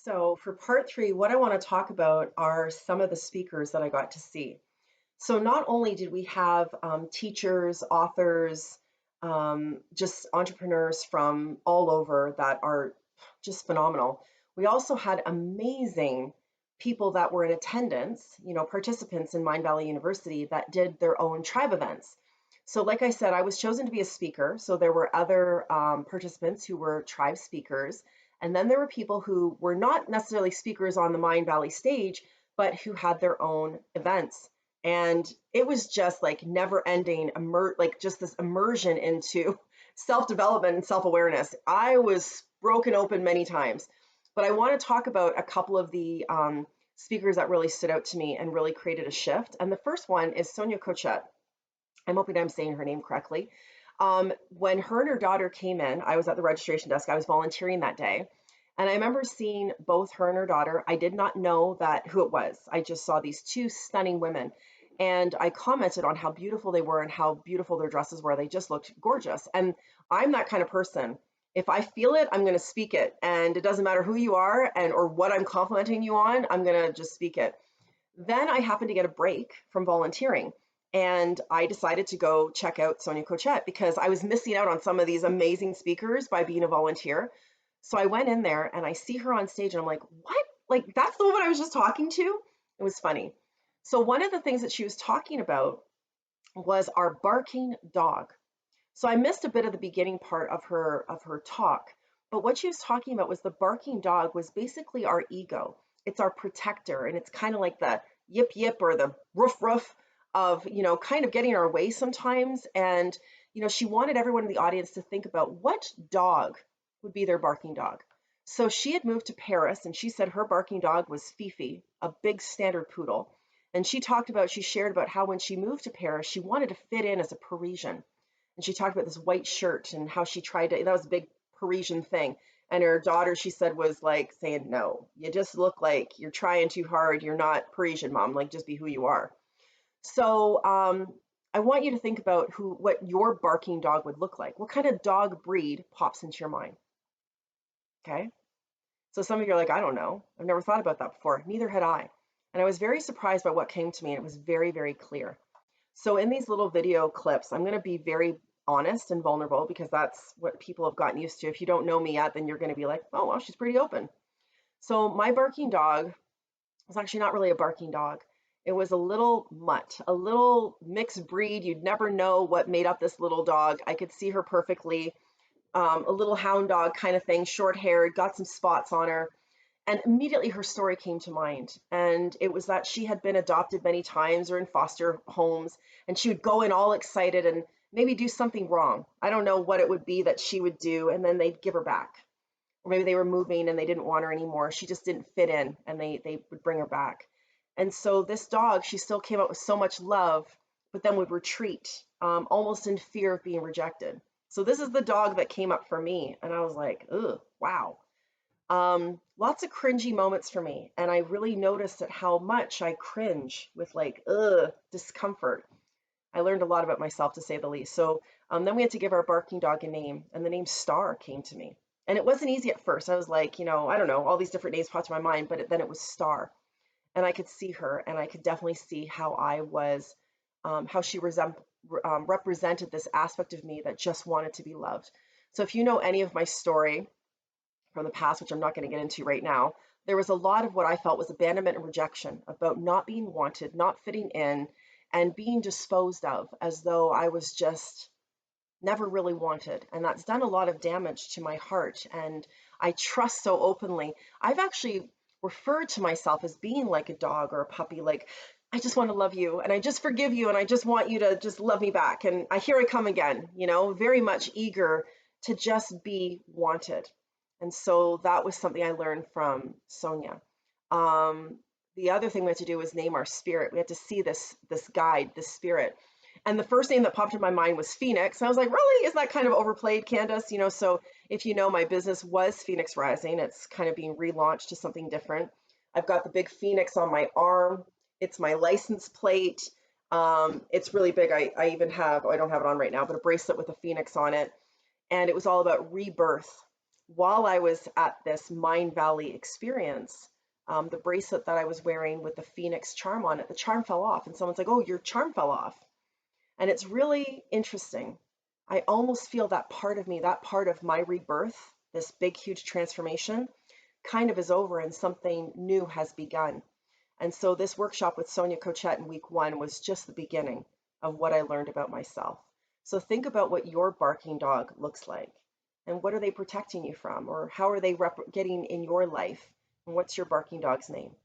So, for part three, what I want to talk about are some of the speakers that I got to see. So, not only did we have teachers, authors, just entrepreneurs from all over that are just phenomenal, we also had amazing people that were in attendance, participants in Mindvalley University that did their own tribe events. So, like I said, I was chosen to be a speaker. So, there were other participants who were tribe speakers. And then there were people who were not necessarily speakers on the Mindvalley stage, but who had their own events. And it was just like never ending, like just this immersion into self development and self awareness. I was broken open many times. But I want to talk about a couple of the speakers that really stood out to me and really created a shift. And the first one is Sonia Choquette. I'm hoping I'm saying her name correctly. When her and her daughter came in, I was at the registration desk. I was volunteering that day. And I remember seeing both her and her daughter. I did not know that who it was. I just saw these two stunning women. And I commented on how beautiful they were and how beautiful their dresses were. They just looked gorgeous. And I'm that kind of person. If I feel it, I'm going to speak it. And it doesn't matter who you are and or what I'm complimenting you on, I'm going to just speak it. Then I happened to get a break from volunteering. And I decided to go check out Sonia Choquette because I was missing out on some of these amazing speakers by being a volunteer. So I went in there and I see her on stage and I'm like, what? Like, that's the woman I was just talking to? It was funny. So one of the things that she was talking about was our barking dog. So I missed a bit of the beginning part of her talk, but what she was talking about was the barking dog was basically our ego. It's our protector, and it's kind of like the yip yip or the roof roof of, kind of getting our way sometimes. And, she wanted everyone in the audience to think about what dog would be their barking dog. So she had moved to Paris and she said her barking dog was Fifi, a big standard poodle. And she shared about how when she moved to Paris, she wanted to fit in as a Parisian. And she talked about this white shirt and how she tried to, that was a big Parisian thing. And her daughter, she said, was like saying, no, you just look like you're trying too hard. You're not Parisian, mom. Like, just be who you are. So I want you to think about what your barking dog would look like. What kind of dog breed pops into your mind? Okay. So some of you are like, I don't know. I've never thought about that before. Neither had I. And I was very surprised by what came to me. And it was very, very clear. So in these little video clips, I'm going to be very honest and vulnerable because that's what people have gotten used to. If you don't know me yet, then you're going to be like, oh, well, she's pretty open. So my barking dog was actually not really a barking dog. It was a little mutt, a little mixed breed. You'd never know what made up this little dog. I could see her perfectly. A little hound dog kind of thing, short haired, got some spots on her. And immediately her story came to mind. And it was that she had been adopted many times or in foster homes. And she would go in all excited and maybe do something wrong. I don't know what it would be that she would do. And then they'd give her back. Or maybe they were moving and they didn't want her anymore. She just didn't fit in and they would bring her back. And so this dog, she still came out with so much love, but then would retreat, almost in fear of being rejected. So this is the dog that came up for me. And I was like, ugh, wow. Lots of cringy moments for me. And I really noticed at how much I cringe with like, discomfort. I learned a lot about myself, to say the least. So then we had to give our barking dog a name, and the name Star came to me. And it wasn't easy at first. I was like, I don't know, all these different names popped to my mind, but then it was Star. And I could see her, and I could definitely see how how she represented this aspect of me that just wanted to be loved. So if you know any of my story from the past, which I'm not going to get into right now, there was a lot of what I felt was abandonment and rejection, about not being wanted, not fitting in, and being disposed of as though I was just never really wanted. And that's done a lot of damage to my heart. And I trust so openly. I've actually referred to myself as being like a dog or a puppy, like, I just want to love you and I just forgive you and I just want you to just love me back. And here I come again, very much eager to just be wanted. And so that was something I learned from Sonia. The other thing we had to do was name our spirit. We had to see this guide, this spirit. And the first name that popped in my mind was Phoenix. And I was like, really? Is that kind of overplayed, Candace? So if you know, my business was Phoenix Rising. It's kind of being relaunched to something different. I've got the big Phoenix on my arm. It's my license plate. It's really big. I even have, I don't have it on right now, but a bracelet with a Phoenix on it. And it was all about rebirth. while I was at this Mindvalley experience, the bracelet that I was wearing with the Phoenix charm on it, the charm fell off, and someone's like, "Oh, your charm fell off." And it's really interesting. I almost feel that part of me, that part of my rebirth, this big, huge transformation, kind of is over and something new has begun. And so this workshop with Sonia Choquette in week 1 was just the beginning of what I learned about myself. So think about what your barking dog looks like and what are they protecting you from, or how are they getting in your life, and what's your barking dog's name?